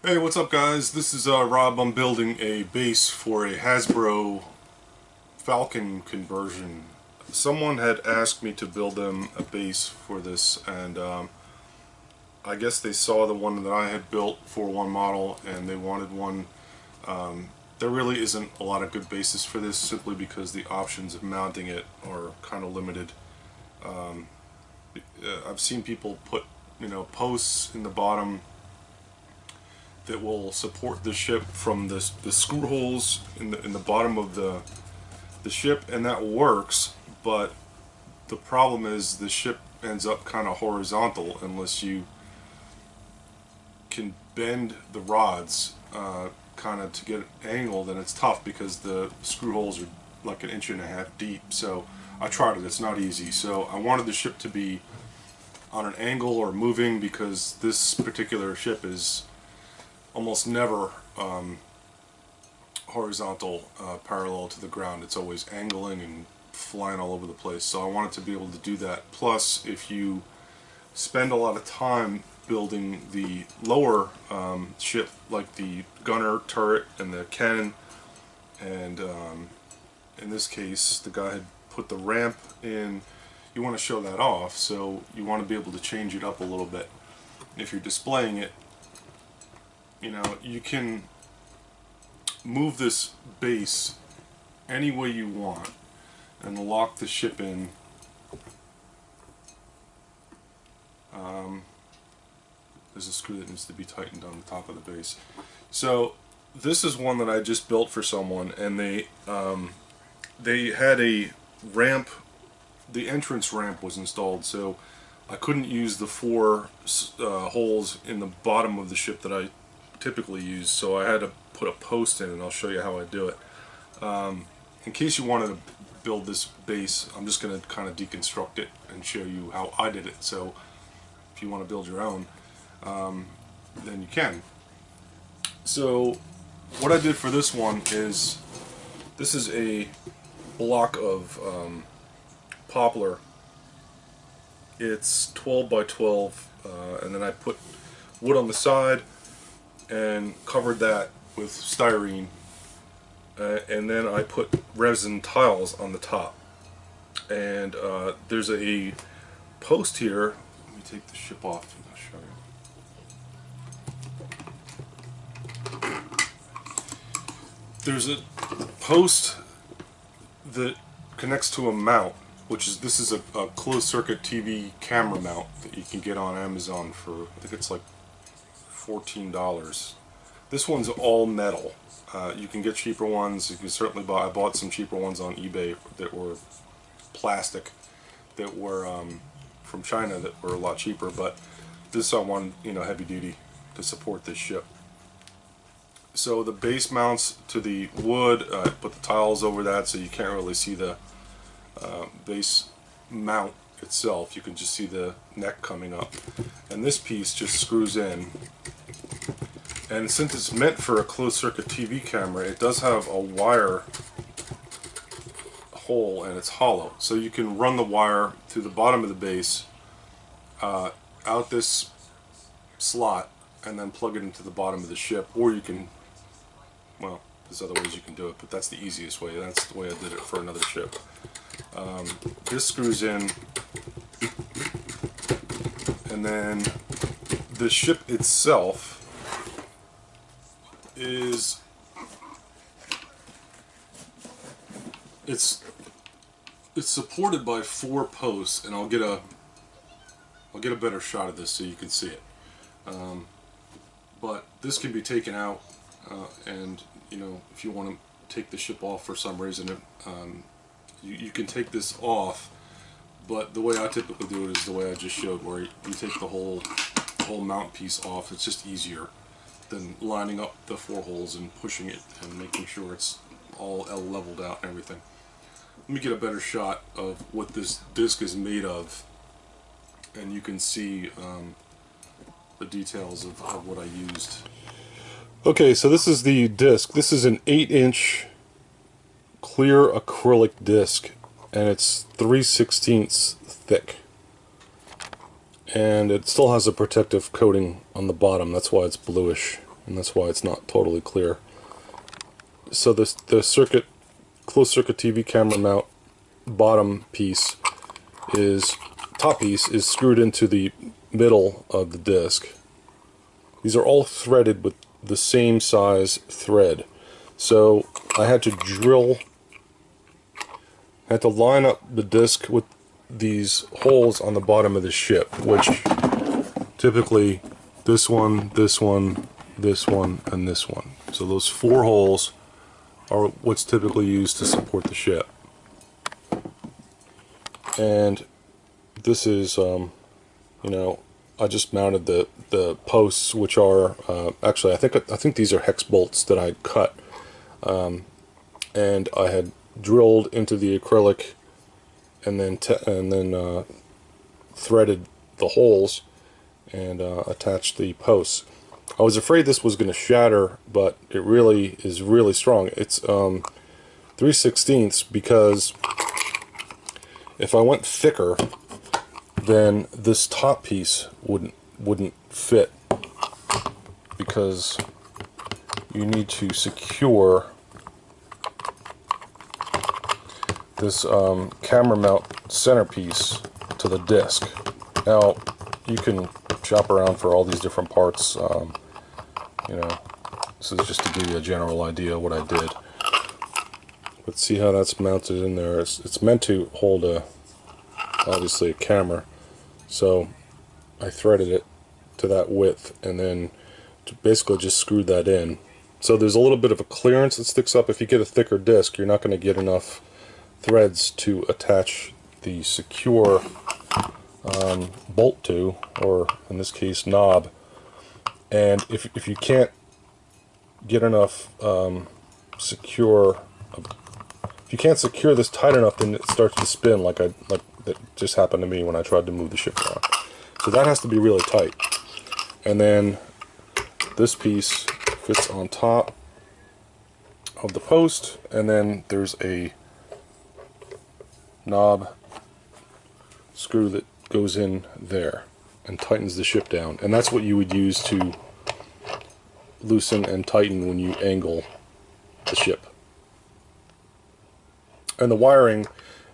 Hey, what's up guys? This is Rob. I'm building a base for a Hasbro Falcon conversion. Someone had asked me to build them a base for this, and I guess they saw the one that I had built for one model and they wanted one. There really isn't a lot of good bases for this, simply because the options of mounting it are kind of limited. I've seen people put, posts in the bottom that will support the ship from the screw holes in the bottom of the ship, and that works. But the problem is the ship ends up kind of horizontal unless you can bend the rods kind of to get it angled, and it's tough because the screw holes are like an inch and a half deep. So I tried it, it's not easy. So I wanted the ship to be on an angle or moving, because this particular ship is almost never horizontal, parallel to the ground. It's always angling and flying all over the place. So I wanted to be able to do that. Plus, if you spend a lot of time building the lower ship, like the gunner turret and the cannon, and in this case the guy had put the ramp in, you want to show that off, so you want to be able to change it up a little bit. If you're displaying it, you can move this base any way you want and lock the ship in. There's a screw that needs to be tightened on the top of the base. So this is one that I just built for someone, and they had a ramp. The entrance ramp was installed, so I couldn't use the four holes in the bottom of the ship that I typically use, so I had to put a post in, and I'll show you how I do it. In case you wanted to build this base, I'm just going to kind of deconstruct it and show you how I did it. So if you want to build your own, then you can. So what I did for this one is, this is a block of poplar. It's 12 by 12, and then I put wood on the side and covered that with styrene, and then I put resin tiles on the top. And there's a post here. Let me take the ship off and I'll show you. There's a post that connects to a mount, this is a closed circuit TV camera mount that you can get on Amazon for, I think it's like $14. This one's all metal. You can get cheaper ones. You can certainly buy. I bought some cheaper ones on eBay that were plastic, that were from China, that were a lot cheaper. But this I wanted, heavy duty to support this ship. So the base mounts to the wood. I put the tiles over that, so you can't really see the base mount itself. You can just see the neck coming up, and this piece just screws in. And since it's meant for a closed-circuit TV camera, it does have a wire hole, and it's hollow. So you can run the wire through the bottom of the base, out this slot, and then plug it into the bottom of the ship. Or you can, well, there's other ways you can do it, but that's the easiest way. That's the way I did it for another ship. This screws in, and then the ship itself is, it's supported by four posts, and I'll get a better shot of this so you can see it. But this can be taken out, and if you want to take the ship off for some reason, you can take this off. But the way I typically do it is the way I just showed, where you take the whole mount piece off. It's just easier than lining up the four holes and pushing it and making sure it's all leveled out and everything. Let me get a better shot of what this disc is made of, and you can see the details of what I used. Okay, so this is the disc. This is an 8-inch clear acrylic disc, and it's 3/16 thick. And it still has a protective coating on the bottom. That's why it's bluish and that's why it's not totally clear. So the closed circuit TV camera mount bottom piece top piece is screwed into the middle of the disc. These are all threaded with the same size thread. So I had to line up the disc with these holes on the bottom of the ship, which typically this one, this one, this one, and this one. So those 4 holes are what's typically used to support the ship. And this is, you know, I just mounted the posts, which are actually I think these are hex bolts that I cut, and I had drilled into the acrylic, and then threaded the holes and attached the posts. I was afraid this was going to shatter, but it really is really strong. It's 3/16 because if I went thicker, then this top piece wouldn't fit, because you need to secure this camera mount centerpiece to the disc. Now you can shop around for all these different parts. You know, this is just to give you a general idea of what I did. But see how that's mounted in there. It's meant to hold obviously a camera. So I threaded it to that width and then basically just screwed that in. So there's a little bit of a clearance that sticks up. If you get a thicker disc, you're not going to get enough threads to attach the secure bolt to, or in this case knob. And if you can't get enough if you can't secure this tight enough, then it starts to spin like that just happened to me when I tried to move the ship around. So that has to be really tight. And then this piece fits on top of the post, and then there's a knob screw that goes in there and tightens the ship down. And that's what you would use to loosen and tighten when you angle the ship. And the wiring,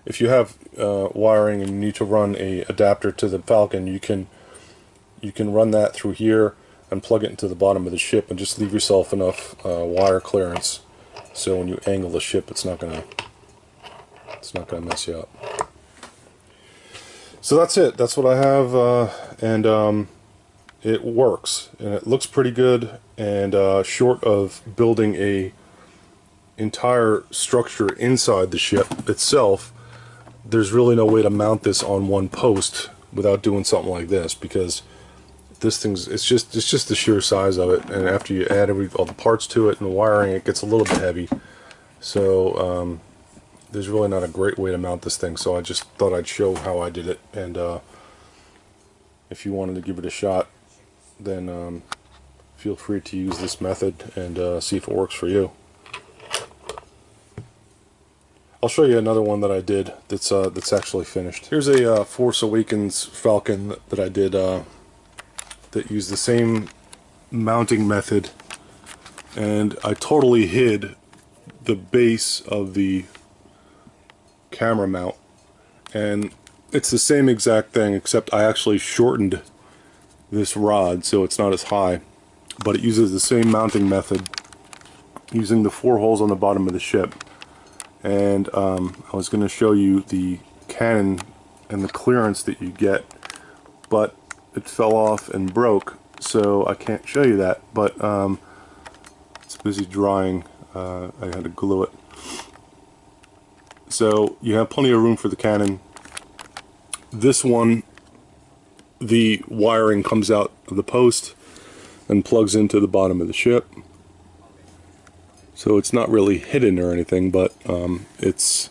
if you have wiring and you need to run a adapter to the Falcon, you can run that through here and plug it into the bottom of the ship, and just leave yourself enough wire clearance so when you angle the ship it's not gonna mess you up. So that's it. That's what I have, and it works and it looks pretty good. And short of building a entire structure inside the ship itself, there's really no way to mount this on one post without doing something like this, because this thing's it's just the sheer size of it, and after you add all the parts to it and the wiring, it gets a little bit heavy. So there's really not a great way to mount this thing, so I just thought I'd show how I did it. And if you wanted to give it a shot, then feel free to use this method and see if it works for you. I'll show you another one that I did that's actually finished. Here's a Force Awakens Falcon that I did that used the same mounting method, and I totally hid the base of the camera mount, and it's the same exact thing, except I actually shortened this rod so it's not as high, but it uses the same mounting method using the 4 holes on the bottom of the ship. And I was going to show you the cannon and the clearance that you get, but it fell off and broke, so I can't show you that. But it's busy drying. I had to glue it. So you have plenty of room for the cannon. This one, the wiring comes out of the post and plugs into the bottom of the ship. So it's not really hidden or anything, but it's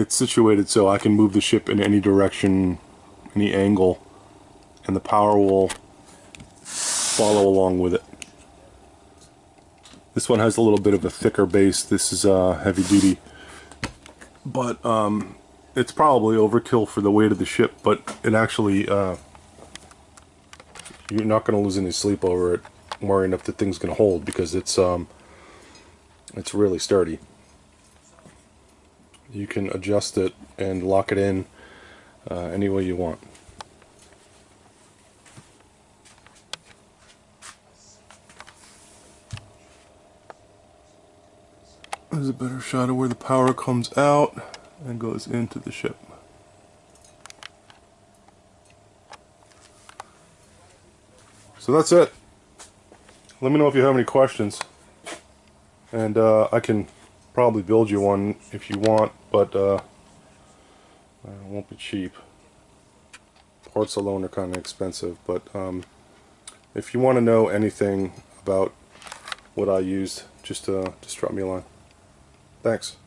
situated so I can move the ship in any direction, any angle, and the power will follow along with it. This one has a little bit of a thicker base. This is heavy duty, but it's probably overkill for the weight of the ship, but it actually you're not going to lose any sleep over it, worrying if the thing's going to hold, because it's really sturdy. You can adjust it and lock it in any way you want. There's a better shot of where the power comes out and goes into the ship. So that's it. Let me know if you have any questions, and I can probably build you one if you want, but it won't be cheap. Parts alone are kind of expensive, but if you want to know anything about what I used, just drop me a line. Thanks.